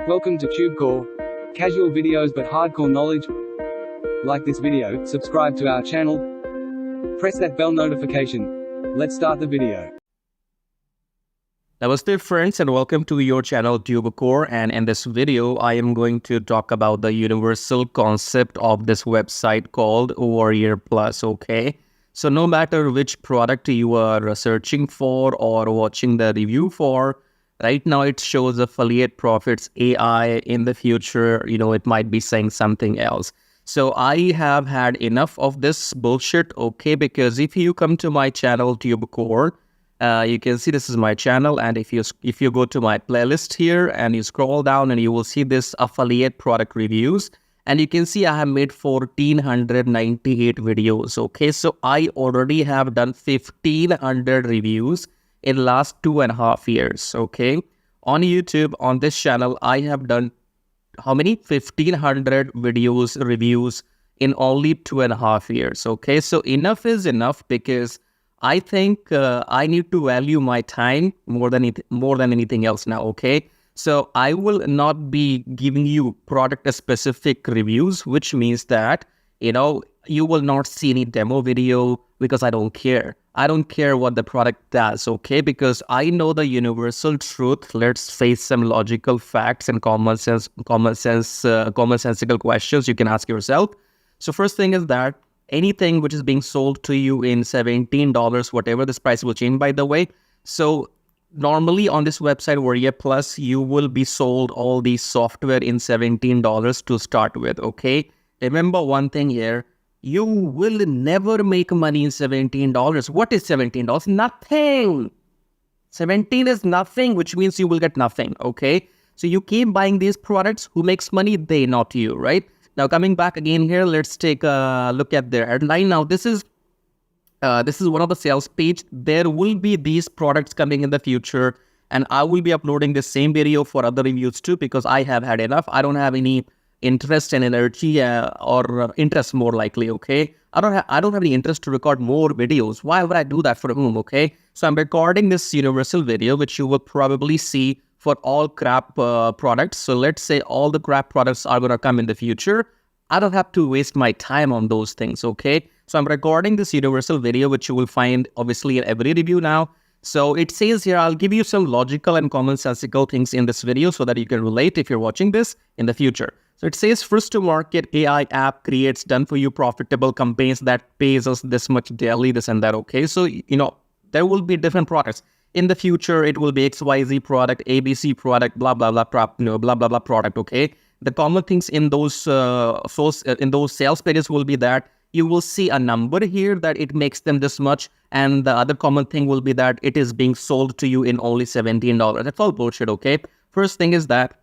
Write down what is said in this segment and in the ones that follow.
Welcome to TubeCore. Casual videos but hardcore knowledge. Like this video, subscribe to our channel, press that bell notification. Let's start the video. Namaste friends and welcome to your channel TubeCore, and in this video I am going to talk about the universal concept of this website called Warrior Plus. Okay, so no matter which product you are searching for or watching the review for, right now it shows affiliate profits AI. In the future, it might be saying something else. So I have had enough of this bullshit, okay, because if you come to my channel TubeCore, you can see this is my channel, and if you go to my playlist here and you scroll down, and you will see this affiliate product reviews, and you can see I have made 1498 videos. Okay, so I already have done 1500 reviews in last 2.5 years. Okay, on YouTube, on this channel, I have done how many 1500 videos reviews in only 2.5 years. Okay, so enough is enough, because I think I need to value my time more than anything else now, okay? So I will not be giving you product-specific reviews, which means that, you will not see any demo video, because I don't care. I don't care what the product does, okay? Because I know the universal truth. Let's face some logical facts and commonsensical questions you can ask yourself. So first thing is that anything which is being sold to you in $17, whatever, this price will change, by the way. So normally on this website, Warrior Plus, you will be sold all these software in $17 to start with, okay? Remember one thing here, you will never make money in $17. What is $17? Nothing. 17 is nothing, which means you will get nothing, okay? So you keep buying these products. Who makes money? They, not you, right? Now coming back again here, let's take a look at their headline. Now this is one of the sales page. There will be these products coming in the future, and I will be uploading the same video for other reviews too, because I have had enough. I don't have any interest and energy or interest, more likely. Okay, I don't have any interest to record more videos. Why would I do that for whom? Okay, so I'm recording this universal video, which you will probably see for all crap products. So let's say all the crap products are going to come in the future. I don't have to waste my time on those things, okay? So I'm recording this universal video, which you will find obviously in every review now. So it says here, I'll give you some logical and commonsensical things in this video so that you can relate if you're watching this in the future. So it says, first to market AI app creates done-for-you profitable campaigns that pays us this much daily, this and that, okay? So, there will be different products. In the future, it will be XYZ product, ABC product, blah, blah, blah, blah, blah, blah product, okay? The common things in those sales pages will be that you will see a number here that it makes them this much, and the other common thing will be that it is being sold to you in only $17. That's all bullshit, okay? First thing is that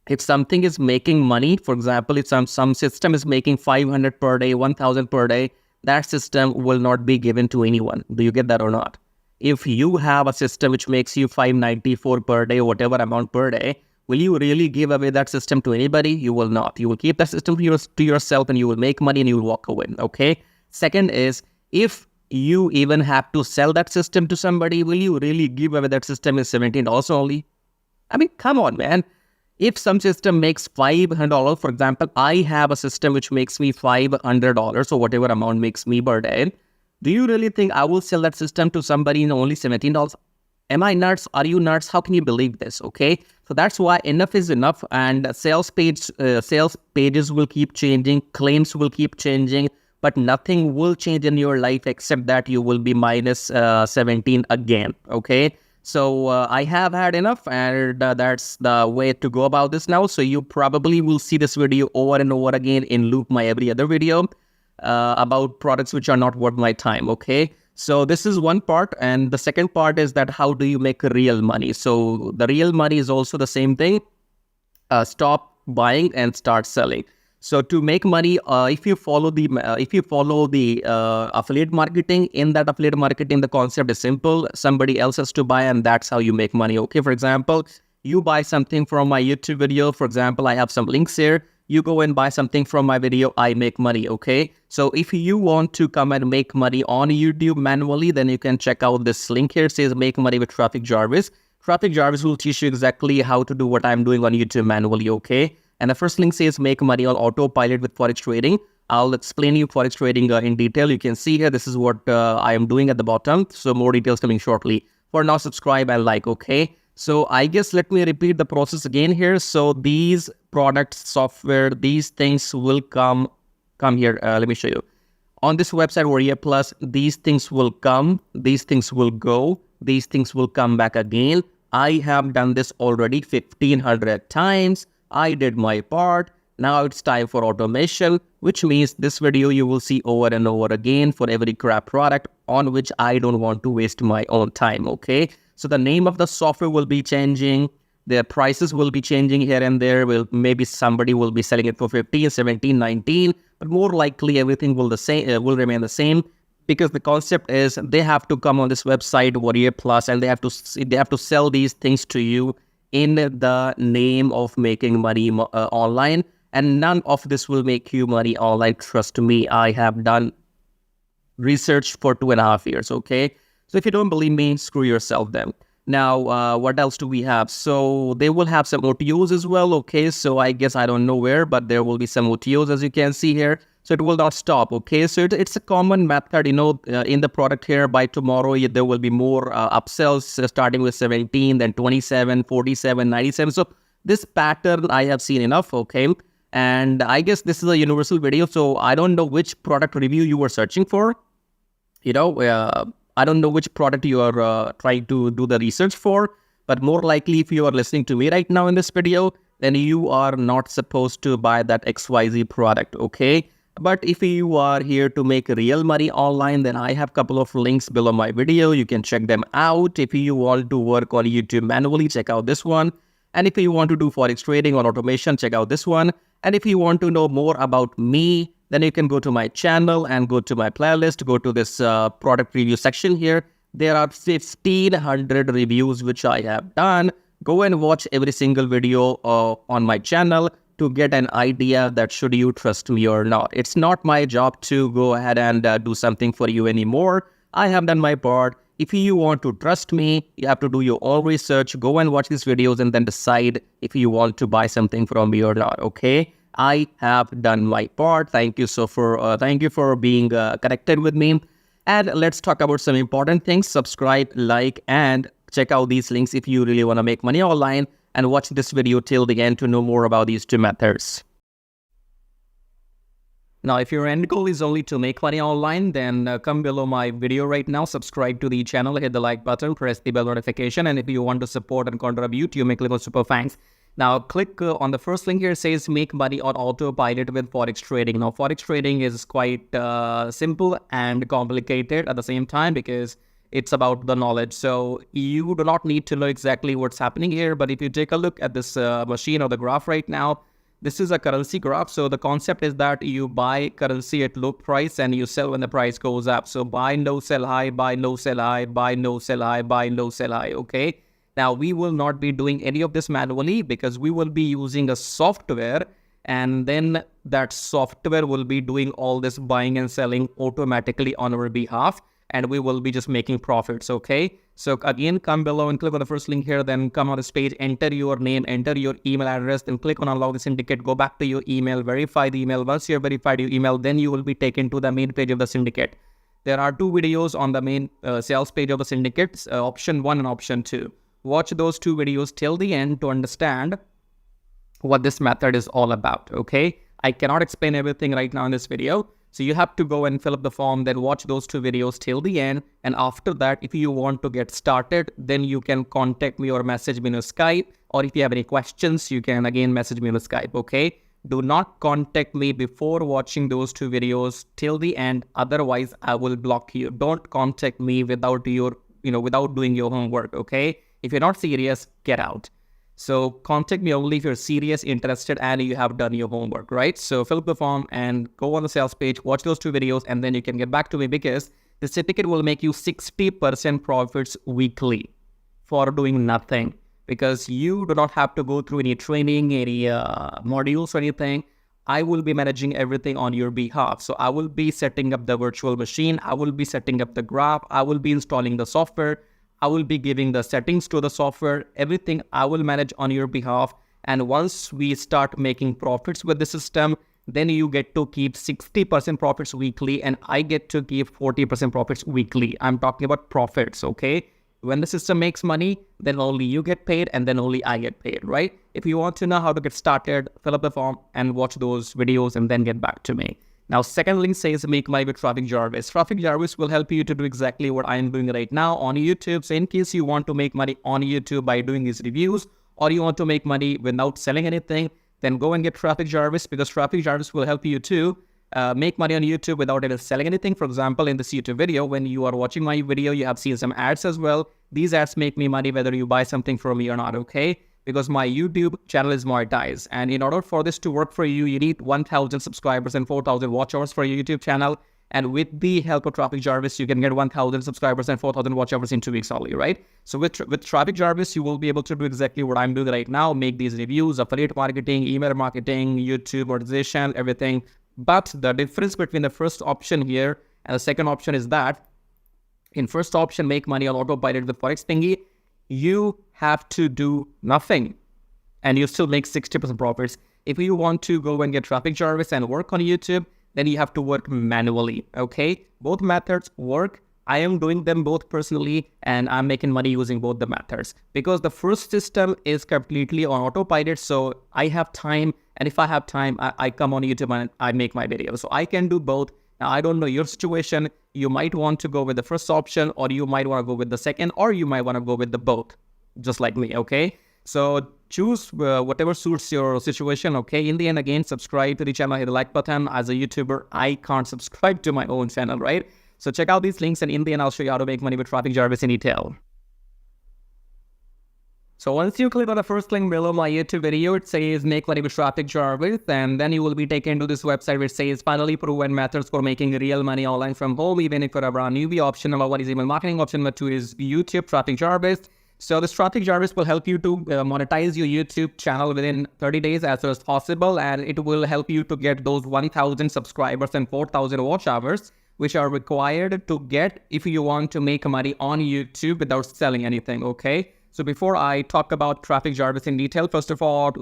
if something is making money, for example, if some system is making 500 per day, 1,000 per day, that system will not be given to anyone. Do you get that or not? If you have a system which makes you 594 per day, or whatever amount per day, will you really give away that system to anybody? You will not. You will keep that system to yourself, and you will make money and you will walk away, okay? Second is, if you even have to sell that system to somebody, will you really give away that system in $17 only? I mean, come on, man. If some system makes $500, for example, I have a system which makes me $500, or whatever amount makes me per day. Do you really think I will sell that system to somebody in only $17? Am I nuts? Are you nuts? How can you believe this? Okay, so that's why enough is enough, and sales pages will keep changing, claims will keep changing, but nothing will change in your life except that you will be minus 17 again. Okay, so I have had enough, and that's the way to go about this now. So you probably will see this video over and over again in loop, my every other video about products which are not worth my time, okay? So this is one part, and the second part is that how do you make real money? So the real money is also the same thing. Stop buying and start selling. So to make money, if you follow the affiliate marketing, in that affiliate marketing, the concept is simple. Somebody else has to buy, and that's how you make money, okay? For example, you buy something from my YouTube video. For example, I have some links here. You go and buy something from my video, I make money, okay? So if you want to come and make money on YouTube manually, then you can check out this link here. It says make money with Traffic Jarvis. Traffic Jarvis will teach you exactly how to do what I'm doing on YouTube manually, okay? And the first link says make money on autopilot with Forex trading. I'll explain you Forex trading in detail. You can see here, this is what I am doing at the bottom. So more details coming shortly. For now, subscribe and like, okay? So I guess let me repeat the process again here. So these products, software, these things will come here. Let me show you. On this website, Warrior Plus, these things will come, these things will go, these things will come back again. I have done this already 1500 times. I did my part. Now it's time for automation, which means this video you will see over and over again for every crap product on which I don't want to waste my own time, okay? So the name of the software will be changing. Their prices will be changing here and there. Maybe somebody will be selling it for 15, 17, 19, but more likely everything will remain the same, because the concept is they have to come on this website Warrior Plus and they have to sell these things to you in the name of making money online, and none of this will make you money online. Trust me, I have done research for 2.5 years, okay? So if you don't believe me, screw yourself then. Now, what else do we have? So they will have some OTOs as well, okay? So I guess I don't know where, but there will be some OTOs as you can see here. So it will not stop, okay? So it's a common method, you know, in the product here. By tomorrow, there will be more upsells starting with 17, then 27, 47, 97. So this pattern I have seen enough, okay? And I guess this is a universal video. So I don't know which product review you were searching for. You know, I don't know which product you are trying to do the research for, but more likely if you are listening to me right now in this video, then you are not supposed to buy that XYZ product, okay? But if you are here to make real money online, then I have a couple of links below my video. You can check them out. If you want to work on YouTube manually, check out this one. And if you want to do Forex trading or automation, check out this one. And if you want to know more about me, then you can go to my channel and go to my playlist, go to this product review section here. There are 1500 reviews which I have done. Go and watch every single video on my channel to get an idea that should you trust me or not. It's not my job to go ahead and do something for you anymore. I have done my part. If you want to trust me, you have to do your own research. Go and watch these videos and then decide if you want to buy something from me or not, okay? I have done my part. Thank you for being connected with me. And let's talk about some important things. Subscribe, like, and check out these links if you really want to make money online. And watch this video till the end to know more about these two methods. Now, if your end goal is only to make money online, then come below my video right now, subscribe to the channel, hit the like button, press the bell notification. And if you want to support and contribute, you may click on super thanks. Now, click on the first link here. It says make money on autopilot with Forex trading. Now, Forex trading is quite simple and complicated at the same time because it's about the knowledge. So you do not need to know exactly what's happening here. But if you take a look at this machine or the graph right now, this is a currency graph. So the concept is that you buy currency at low price and you sell when the price goes up. So buy low, sell high, buy low, sell high, buy low, sell high, buy low, sell high. Okay. Now, we will not be doing any of this manually because we will be using a software, and then that software will be doing all this buying and selling automatically on our behalf, and we will be just making profits, okay? So again, come below and click on the first link here, then come on this page, enter your name, enter your email address, then click on unlock the syndicate, go back to your email, verify the email. Once you have verified your email, then you will be taken to the main page of the syndicate. There are two videos on the main sales page of the syndicate, option 1 and option 2. Watch those two videos till the end to understand what this method is all about, okay? I cannot explain everything right now in this video. So you have to go and fill up the form, then watch those two videos till the end. And after that, if you want to get started, then you can contact me or message me on Skype. Or if you have any questions, you can again message me on Skype, okay? Do not contact me before watching those two videos till the end. Otherwise, I will block you. Don't contact me without doing your homework, okay? If you're not serious, get out. So contact me only if you're serious, interested, and you have done your homework, right? So fill up the form and go on the sales page, watch those two videos, and then you can get back to me because the syndicate will make you 60% profits weekly for doing nothing, because you do not have to go through any training, any modules or anything. I will be managing everything on your behalf. So I will be setting up the virtual machine. I will be setting up the graph. I will be installing the software. I will be giving the settings to the software, everything I will manage on your behalf. And once we start making profits with the system, then you get to keep 60% profits weekly and I get to keep 40% profits weekly. I'm talking about profits, okay? When the system makes money, then only you get paid and then only I get paid, right? If you want to know how to get started, fill up the form and watch those videos and then get back to me. Now, second link says make money with Traffic Jarvis. Traffic Jarvis will help you to do exactly what I am doing right now on YouTube. So in case you want to make money on YouTube by doing these reviews, or you want to make money without selling anything, then go and get Traffic Jarvis, because Traffic Jarvis will help you to make money on YouTube without ever selling anything. For example, in this YouTube video, when you are watching my video, you have seen some ads as well. These ads make me money whether you buy something from me or not, okay? Because my YouTube channel is monetized. And in order for this to work for you, you need 1,000 subscribers and 4,000 watch hours for your YouTube channel. And with the help of Traffic Jarvis, you can get 1,000 subscribers and 4,000 watch hours in 2 weeks only, right? So with Traffic Jarvis, you will be able to do exactly what I'm doing right now, make these reviews, affiliate marketing, email marketing, YouTube monetization, everything. But the difference between the first option here and the second option is that in first option, make money on autopilot with Forex Thingy, you have to do nothing and you still make 60% profits. If you want to go and get Traffic Jarvis and work on YouTube, then you have to work manually, okay? Both methods work. I am doing them both personally and I'm making money using both the methods because the first system is completely on autopilot. So I have time, and if I have time, I come on YouTube and I make my videos. So I can do both. Now, I don't know your situation. You might want to go with the first option, or you might want to go with the second, or you might want to go with the both, just like me, okay? So choose whatever suits your situation, okay? In the end, again, subscribe to the channel, hit the like button. As a YouTuber, I can't subscribe to my own channel, right? So check out these links, and in the end, I'll show you how to make money with Traffic Jarvis in detail. So once you click on the first link below my YouTube video, it says make money with Traffic Jarvis, and then you will be taken to this website which says finally proven methods for making real money online from home, even if you're a brand newbie. Option number 1 is email marketing. Option number 2 is YouTube Traffic Jarvis. So this Traffic Jarvis will help you to monetize your YouTube channel within 30 days as soon as possible, and it will help you to get those 1,000 subscribers and 4,000 watch hours, which are required to get if you want to make money on YouTube without selling anything, okay? So before I talk about Traffic Jarvis in detail, first of all,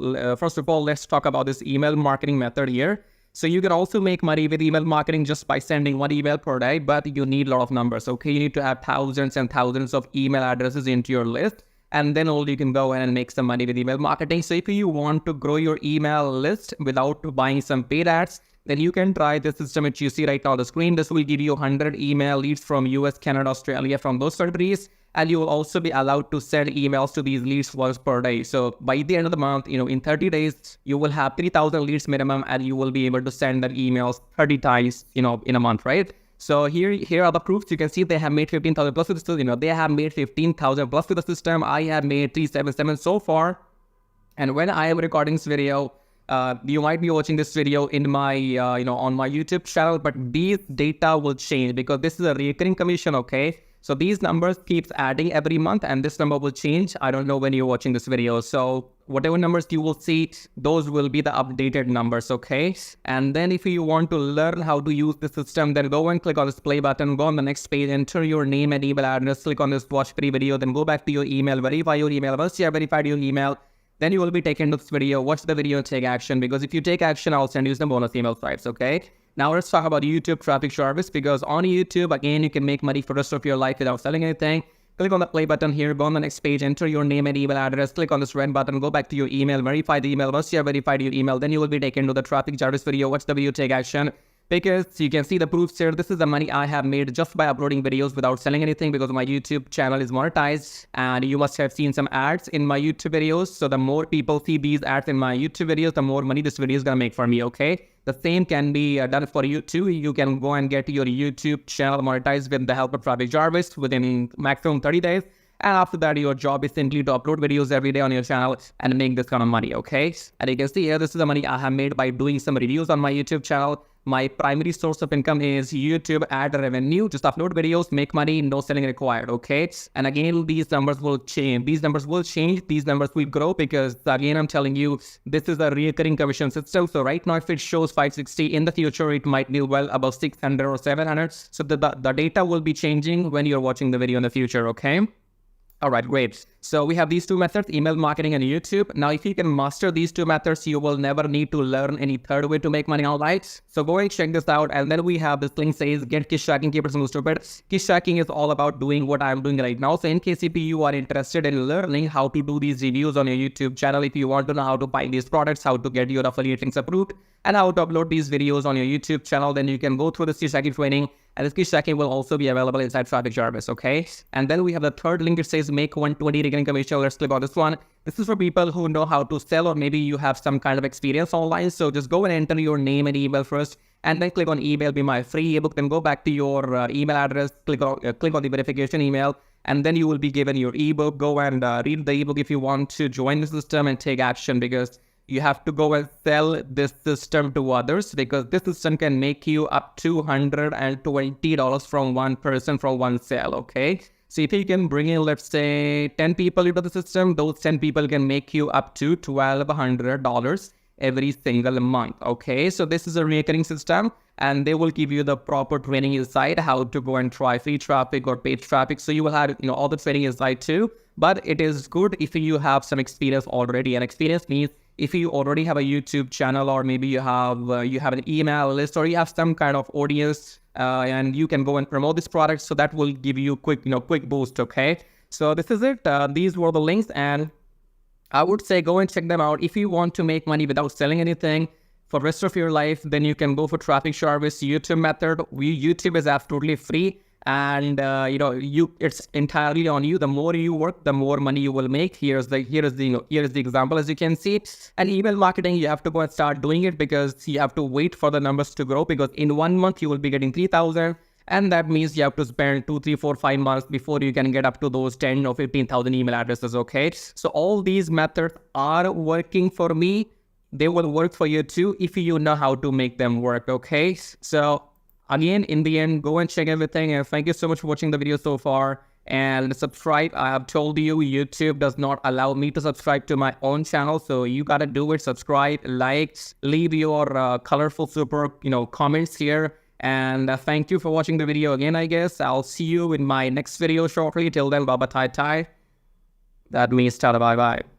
let's talk about this email marketing method here. So you can also make money with email marketing just by sending 1 email per day, but you need a lot of numbers, okay? You need to have thousands and thousands of email addresses into your list, and then only you can go in and make some money with email marketing. So if you want to grow your email list without buying some paid ads, then you can try this system which you see right now on the screen. This will give you 100 email leads from US, Canada, Australia, from those countries. And you will also be allowed to send emails to these leads once per day. So by the end of the month, in 30 days, you will have 3,000 leads minimum, and you will be able to send that emails 30 times, in a month, right? So here are the proofs. You can see they have made 15,000 plus with the system. They have made 15,000 plus with the system. I have made 377 so far. And when I am recording this video, you might be watching this video in my, on my YouTube channel, but these data will change because this is a recurring commission, okay? So these numbers keeps adding every month, and this number will change. I don't know when you're watching this video. So whatever numbers you will see, those will be the updated numbers, okay? And then if you want to learn how to use the system, then go and click on this play button, go on the next page, enter your name and email address, click on this watch free video, then go back to your email, verify your email. Once you have verified your email, then you will be taken to this video, watch the video and take action, because if you take action, I'll send you some bonus email stripes, okay? Now let's talk about YouTube Traffic Jarvis, because on YouTube, again, you can make money for the rest of your life without selling anything. Click on the play button here, go on the next page, enter your name and email address, click on this red button, go back to your email, verify the email. Once you have verified your email, then you will be taken to the Traffic Jarvis video, watch the video, take action. Because you can see the proofs here. This is the money I have made just by uploading videos without selling anything, because my YouTube channel is monetized, and you must have seen some ads in my YouTube videos. So the more people see these ads in my YouTube videos, the more money this video is gonna make for me, okay? The same can be done for you too. You can go and get your YouTube channel monetized with the help of Traffic Jarvis within maximum 30 days. And after that, your job is simply to upload videos every day on your channel and make this kind of money, okay? And you can see here, this is the money I have made by doing some reviews on my YouTube channel. My primary source of income is YouTube ad revenue. Just upload videos, make money, no selling required, okay? And again, these numbers will change. These numbers will change. These numbers will grow, because again, I'm telling you, this is a recurring commission system. So right now, if it shows 560, in the future, it might be well above 600 or 700. So the data will be changing when you're watching the video in the future, okay? All right, great. So we have these two methods, email marketing and YouTube. Now, if you can master these two methods, you will never need to learn any third way to make money online. So go and check this out. And then we have this link says, get Kiss Tracking, keep it smooth, stupid. Kiss Tracking is all about doing what I'm doing right now. So in case if you are interested in learning how to do these reviews on your YouTube channel, if you want to know how to find these products, how to get your affiliate links approved, and how to upload these videos on your YouTube channel, then you can go through this Kiss Tracking training. And this Kiss Tracking will also be available inside Traffic Jarvis, okay? And then we have the third link. It says make 120 recurring commission. Let's click on this one. This is for people who know how to sell, or maybe you have some kind of experience online. So just go and enter your name and email first, and then click on email be my free ebook. Then go back to your email address, click on the verification email, and then you will be given your ebook. Go and read the ebook if you want to join the system and take action, because you have to go and sell this system to others, because this system can make you up to $120 from one person from one sale, okay? So if you can bring in, let's say, 10 people into the system, those 10 people can make you up to $1,200 every single month, okay? So this is a recurring system, and they will give you the proper training inside how to go and try free traffic or paid traffic. So you will have, all the training inside too. But it is good if you have some experience already. And experience means if you already have a YouTube channel, or maybe you have an email list, or you have some kind of audience, and you can go and promote this product. So that will give you quick boost, okay? So this is it. These were the links, and I would say go and check them out. If you want to make money without selling anything for the rest of your life, then you can go for Traffic Jarvis YouTube method. YouTube is absolutely free. And it's entirely on you. The more you work, the more money you will make. Here is the example, as you can see. And email marketing, you have to go and start doing it, because you have to wait for the numbers to grow, because in 1 month you will be getting 3,000, and that means you have to spend 2, 3, 4, 5 months before you can get up to those 10 or 15,000 email addresses, okay? So all these methods are working for me. They will work for you too if you know how to make them work, okay? So again, in the end, go and check everything. And thank you so much for watching the video so far. And subscribe. I have told you, YouTube does not allow me to subscribe to my own channel. So you got to do it. Subscribe, like, leave your colorful, super, comments here. And thank you for watching the video again, I guess. I'll see you in my next video shortly. Till then, bye-bye, tai-tai. That means tada, bye-bye.